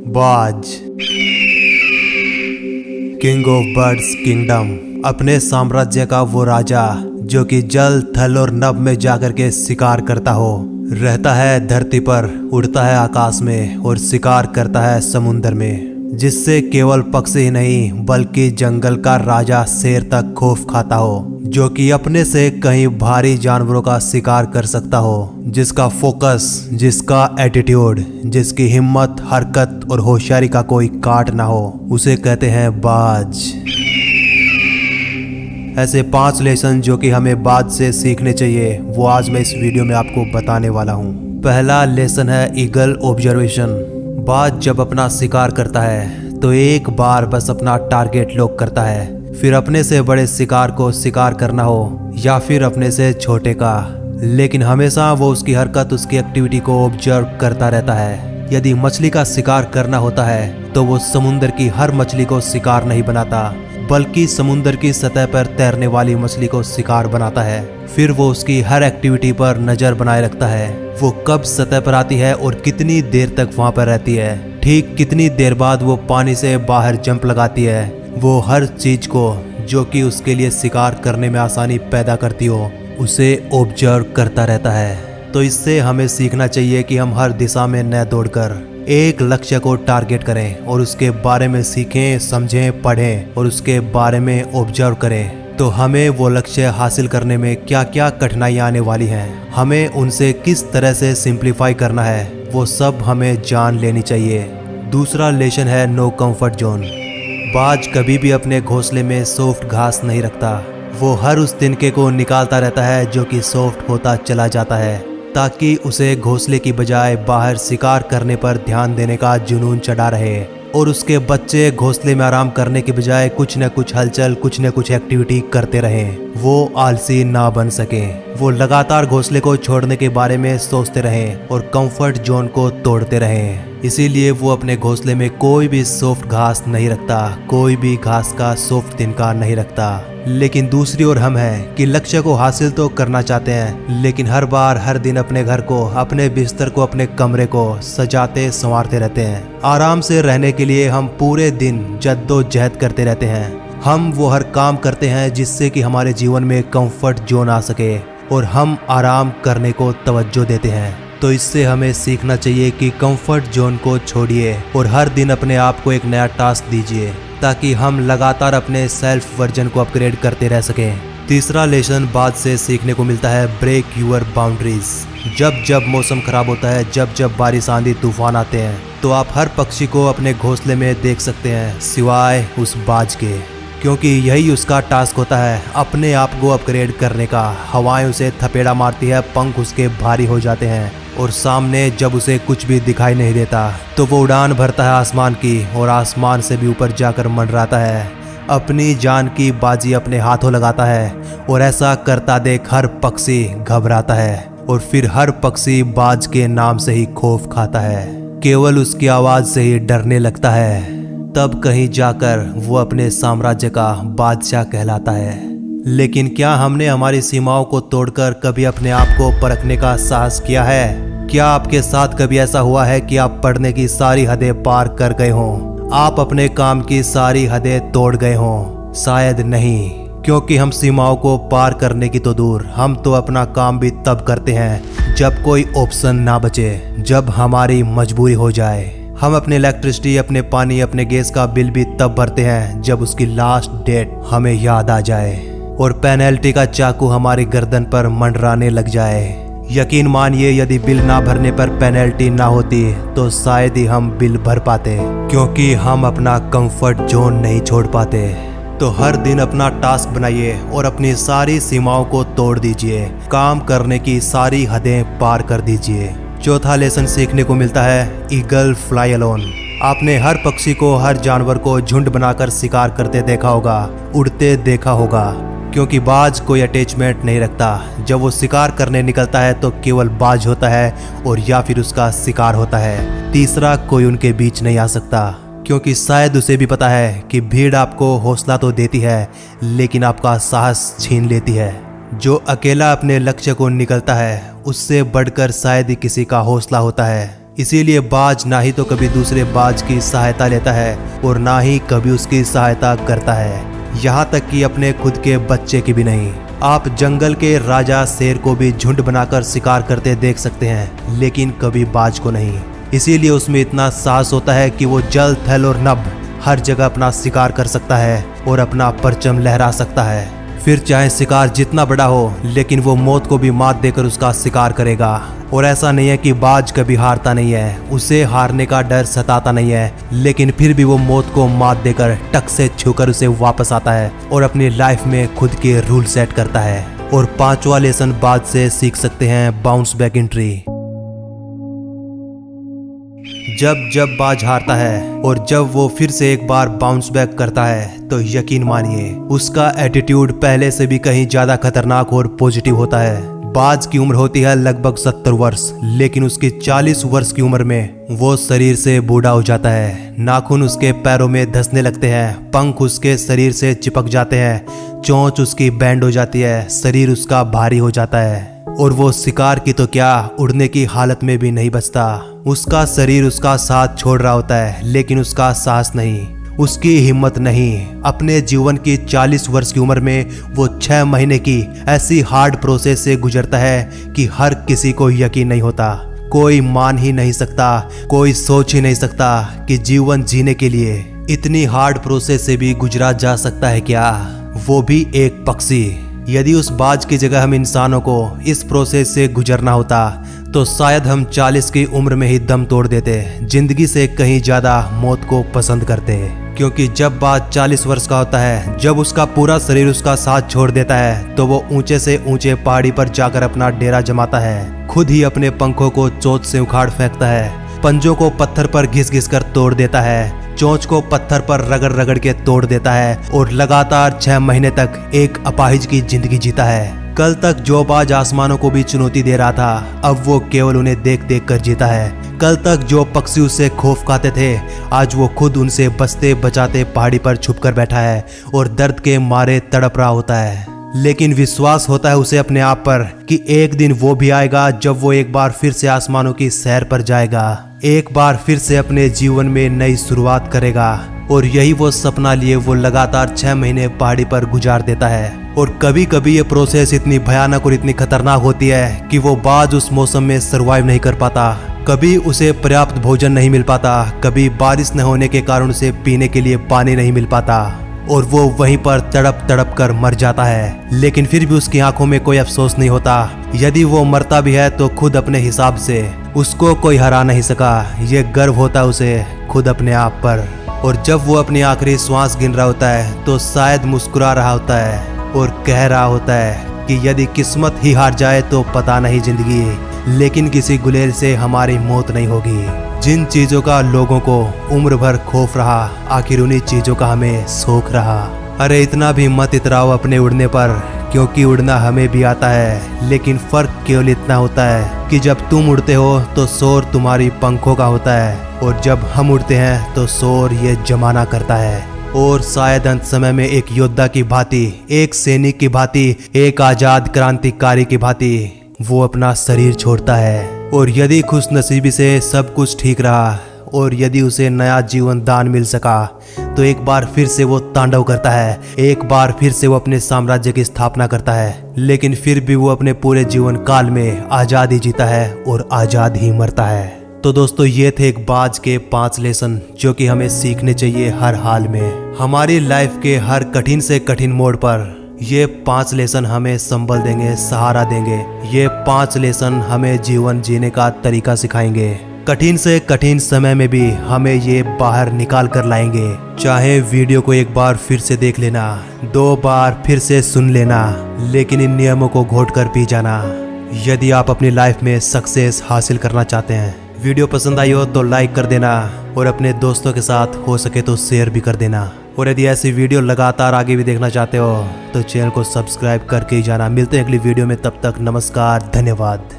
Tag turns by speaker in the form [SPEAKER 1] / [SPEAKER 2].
[SPEAKER 1] बाज, king of birds kingdom, अपने साम्राज्य का वो राजा जो कि जल, थल और नभ में जाकर के शिकार करता हो। रहता है धरती पर, उड़ता है आकाश में और शिकार करता है समुद्र में, जिससे केवल पक्षी ही नहीं बल्कि जंगल का राजा शेर तक खौफ खाता हो, जो कि अपने से कहीं भारी जानवरों का शिकार कर सकता हो, जिसका फोकस, जिसका एटीट्यूड, जिसकी हिम्मत, हरकत और होशियारी का कोई काट ना हो, उसे कहते हैं बाज। ऐसे 5 लेसन जो कि हमें बाज से सीखने चाहिए, वो आज मैं इस वीडियो में आपको बताने वाला हूँ। पहला लेसन है ईगल ऑब्जर्वेशन। बाज जब अपना शिकार करता है तो एक बार बस अपना टारगेट लॉक करता है, फिर अपने से बड़े शिकार को शिकार करना हो या फिर अपने से छोटे का, लेकिन हमेशा वो उसकी हरकत, उसकी एक्टिविटी को ऑब्जर्व करता रहता है। यदि मछली का शिकार करना होता है तो वो समुद्र की हर मछली को शिकार नहीं बनाता, बल्कि समुद्र की सतह पर तैरने वाली मछली को शिकार बनाता है। फिर वो उसकी हर एक्टिविटी पर नजर बनाए रखता है, वो कब सतह पर आती है और कितनी देर तक वहां पर रहती है, ठीक कितनी देर बाद वो पानी से बाहर जंप लगाती है। वो हर चीज को जो कि उसके लिए शिकार करने में आसानी पैदा करती हो, उसे ऑब्जर्व करता रहता है। तो इससे हमें सीखना चाहिए कि हम हर दिशा में न दौड़कर एक लक्ष्य को टारगेट करें और उसके बारे में सीखें, समझें, पढ़ें और उसके बारे में ऑब्जर्व करें। तो हमें वो लक्ष्य हासिल करने में क्या क्या कठिनाइयाँ आने वाली हैं, हमें उनसे किस तरह से सिंप्लीफाई करना है, वो सब हमें जान लेनी चाहिए। दूसरा लेसन है नो कंफर्ट जोन। बाज कभी भी अपने घोंसले में सॉफ्ट घास नहीं रखता, वो हर उस तिनके को निकालता रहता है जो कि सॉफ्ट होता चला जाता है, ताकि उसे घोंसले की बजाय बाहर शिकार करने पर ध्यान देने का जुनून चढ़ा रहे और उसके बच्चे घोंसले में आराम करने के बजाय कुछ न कुछ हलचल, कुछ न कुछ एक्टिविटी करते रहें, वो आलसी ना बन सके। वो लगातार घोंसले को छोड़ने के बारे में सोचते रहें और कंफर्ट जोन को तोड़ते रहें। इसीलिए वो अपने घोंसले में कोई भी सॉफ्ट घास नहीं रखता, कोई भी घास का सॉफ्ट तिनका नहीं रखता। लेकिन दूसरी ओर हम हैं कि लक्ष्य को हासिल तो करना चाहते हैं, लेकिन हर बार, हर दिन अपने घर को, अपने बिस्तर को, अपने कमरे को सजाते संवारते रहते हैं। आराम से रहने के लिए हम पूरे दिन जद्दोजहद करते रहते हैं। हम वो हर काम करते हैं जिससे कि हमारे जीवन में कंफर्ट जोन आ सके और हम आराम करने को तवज्जो देते हैं। तो इससे हमें सीखना चाहिए कि कंफर्ट जोन को छोड़िए और हर दिन अपने आप को एक नया टास्क दीजिए, ताकि हम लगातार अपने सेल्फ वर्जन को अपग्रेड करते रह सकें। तीसरा लेसन बाज से सीखने को मिलता है ब्रेक यूर बाउंड्रीज। जब जब मौसम खराब होता है, जब जब बारिश, आंधी, तूफान आते हैं, तो आप हर पक्षी को अपने घोंसले में देख सकते हैं सिवाय उस बाज के, क्योंकि यही उसका टास्क होता है, अपने आप को अपग्रेड करने का। हवाएं उसे थपेड़ा मारती है, पंख उसके भारी हो जाते हैं और सामने जब उसे कुछ भी दिखाई नहीं देता तो वो उड़ान भरता है आसमान की और आसमान से भी ऊपर जाकर मंडराता है, अपनी जान की बाजी अपने हाथों लगाता है और ऐसा करता देख हर पक्षी घबराता है और फिर हर पक्षी बाज के नाम से ही खौफ खाता है, केवल उसकी आवाज से ही डरने लगता है। तब कहीं जाकर वो अपने साम्राज्य का बादशाह कहलाता है। लेकिन क्या हमने हमारी सीमाओं को तोड़कर कभी अपने आप को परखने का साहस किया है? क्या आपके साथ कभी ऐसा हुआ है कि आप पढ़ने की सारी हदें पार कर गए हों, आप अपने काम की सारी हदें तोड़ गए हों? शायद नहीं, क्योंकि हम सीमाओं को पार करने की तो दूर, हम तो अपना काम भी तब करते हैं जब कोई ऑप्शन ना बचे, जब हमारी मजबूरी हो जाए। हम अपने इलेक्ट्रिसिटी, अपने पानी, अपने गैस का बिल भी तब भरते हैं जब उसकी लास्ट डेट हमें याद आ जाए और पेनल्टी का चाकू हमारी गर्दन पर मंडराने लग जाए। यकीन मानिए, यदि बिल ना भरने पर पेनल्टी ना होती तो शायद ही हम बिल भर पाते, क्योंकि हम अपना कंफर्ट जोन नहीं छोड़ पाते। तो हर दिन अपना टास्क बनाइए और अपनी सारी सीमाओं को तोड़ दीजिए, काम करने की सारी हदें पार कर दीजिए। चौथा लेसन सीखने को मिलता है ईगल फ्लाई अलोन। आपने हर पक्षी को, हर जानवर को झुंड बनाकर शिकार करते देखा होगा, उड़ते देखा होगा, क्योंकि बाज कोई अटैचमेंट नहीं रखता। जब वो शिकार करने निकलता है तो केवल बाज होता है और या फिर उसका शिकार होता है, तीसरा कोई उनके बीच नहीं आ सकता, क्योंकि शायद उसे भी पता है कि भीड़ आपको हौसला तो देती है लेकिन आपका साहस छीन लेती है। जो अकेला अपने लक्ष्य को निकलता है उससे बढ़कर शायद ही किसी का हौसला होता है। इसीलिए बाज ना ही तो कभी दूसरे बाज की सहायता लेता है और ना ही कभी उसकी सहायता करता है, यहाँ तक कि अपने खुद के बच्चे की भी नहीं। आप जंगल के राजा शेर को भी झुंड बनाकर शिकार करते देख सकते हैं, लेकिन कभी बाज को नहीं। इसीलिए उसमें इतना साहस होता है कि वो जल थल और नभ हर जगह अपना शिकार कर सकता है और अपना परचम लहरा सकता है। फिर चाहे शिकार जितना बड़ा हो, लेकिन वो मौत को भी मात देकर उसका शिकार करेगा। और ऐसा नहीं है कि बाज कभी हारता नहीं है, उसे हारने का डर सताता नहीं है, लेकिन फिर भी वो मौत को मात देकर टक से छूकर उसे वापस आता है और अपनी लाइफ में खुद के रूल सेट करता है। और पांचवा लेसन बाज से सीख सकते हैं, बाउंस बैक एंट्री। जब बाज हारता है और जब वो फिर से एक बार बाउंस बैक करता है तो यकीन मानिए उसका एटीट्यूड पहले से भी कहीं ज्यादा खतरनाक और पॉजिटिव होता है। बाज की उम्र होती है लगभग 70 वर्ष, लेकिन उसकी 40 वर्ष की उम्र में वो शरीर से बूढ़ा हो जाता है। नाखून उसके पैरों में धंसने लगते हैं, पंख उसके शरीर से चिपक जाते हैं, चोंच उसकी बैंड हो जाती है, शरीर उसका भारी हो जाता है और वो शिकार की तो क्या उड़ने की हालत में भी नहीं बचता। उसका शरीर उसका साथ छोड़ रहा होता है, लेकिन उसका साहस नहीं, उसकी हिम्मत नहीं। अपने जीवन की 40 वर्ष की उम्र में वो 6 महीने की ऐसी हार्ड प्रोसेस से गुजरता है कि हर किसी को यकीन नहीं होता। कोई मान ही नहीं सकता, कोई सोच ही नहीं सकता कि जीवन जीने के लिए इतनी हार्ड प्रोसेस से भी गुजरा जा सकता है क्या, वो भी एक पक्षी। यदि उस बाज की जगह हम इंसानों को इस प्रोसेस से गुजरना होता तो शायद हम 40 की उम्र में ही दम तोड़ देते, जिंदगी से कहीं ज्यादा मौत को पसंद करते। क्योंकि जब बाज 40 वर्ष का होता है, जब उसका पूरा शरीर उसका साथ छोड़ देता है, तो वो ऊंचे से ऊंचे पहाड़ी पर जाकर अपना डेरा जमाता है, खुद ही अपने पंखों को चोंच से उखाड़ फेंकता है, पंजों को पत्थर पर घिस घिस कर तोड़ देता है, चोंच को पत्थर पर रगड़ रगड़ के तोड़ देता है और लगातार 6 महीने तक एक अपाहिज की जिंदगी जीता है। कल तक जो बाज आसमानों को भी चुनौती दे रहा था, अब वो केवल उन्हें देख देख कर जीता है। कल तक जो पक्षी उससे खौफ खाते थे, आज वो खुद उनसे बचते बचाते पहाड़ी पर छुप कर बैठा है और दर्द के मारे तड़प रहा होता है। लेकिन विश्वास होता है उसे अपने आप पर कि एक दिन वो भी आएगा जब वो एक बार फिर से आसमानों की सैर पर जाएगा, एक बार फिर से अपने जीवन में नई शुरुआत करेगा। और यही वो सपना लिए वो लगातार 6 महीने पहाड़ी पर गुजार देता है। और कभी कभी ये प्रोसेस इतनी भयानक और इतनी खतरनाक होती है कि वो बाज उस मौसम में सरवाइव नहीं कर पाता। कभी उसे पर्याप्त भोजन नहीं मिल पाता, कभी बारिश न होने के कारण उसे पीने के लिए पानी नहीं मिल पाता और वो वहीं पर तड़प तड़प कर मर जाता है। लेकिन फिर भी उसकी आंखों में कोई अफसोस नहीं होता। यदि वो मरता भी है तो खुद अपने हिसाब से, उसको कोई हरा नहीं सका। ये गर्व होता उसे खुद अपने आप पर। और जब वो अपनी आखिरी श्वास गिन रहा होता है तो शायद मुस्कुरा रहा होता है और कह रहा होता है कि यदि किस्मत ही हार जाए तो पता नहीं जिंदगी, लेकिन किसी गुलेल से हमारी मौत नहीं होगी। जिन चीजों का लोगों को उम्र भर खौफ रहा, आखिर उन्हीं चीजों का हमें शौक रहा। अरे इतना भी मत इतराओ अपने उड़ने पर, क्योंकि उड़ना हमें भी आता है, लेकिन फर्क केवल इतना होता है कि जब तुम उड़ते हो तो शोर तुम्हारी पंखों का होता है और जब हम उड़ते हैं तो शोर ये जमाना करता है। और शायद अंत समय में एक योद्धा की भांति, एक सैनिक की भांति, एक आजाद क्रांतिकारी की भांति वो अपना शरीर छोड़ता है। और यदि खुशनसीबी से सब कुछ ठीक रहा और यदि उसे नया जीवन दान मिल सका तो एक बार फिर से वो तांडव करता है, एक बार फिर से वो अपने साम्राज्य की स्थापना करता है। लेकिन फिर भी वो अपने पूरे जीवन काल में आजाद ही जीता है और आजाद ही मरता है। तो दोस्तों ये थे एक बाज के 5 लेसन जो कि हमें सीखने चाहिए हर हाल में। हमारी लाइफ के हर कठिन से कठिन मोड़ पर ये 5 लेसन हमें संबल देंगे, सहारा देंगे। ये 5 लेसन हमें जीवन जीने का तरीका सिखाएंगे। कठिन से कठिन समय में भी हमें ये बाहर निकाल कर लाएंगे। चाहे वीडियो को एक बार फिर से देख लेना, 2 बार फिर से सुन लेना, लेकिन इन नियमों को घोट कर पी जाना यदि आप अपनी लाइफ में सक्सेस हासिल करना चाहते हैं। वीडियो पसंद आई हो तो लाइक कर देना और अपने दोस्तों के साथ हो सके तो शेयर भी कर देना। और यदि ऐसी वीडियो लगातार आगे भी देखना चाहते हो तो चैनल को सब्सक्राइब करके ही जाना। मिलते हैं अगली वीडियो में, तब तक नमस्कार, धन्यवाद।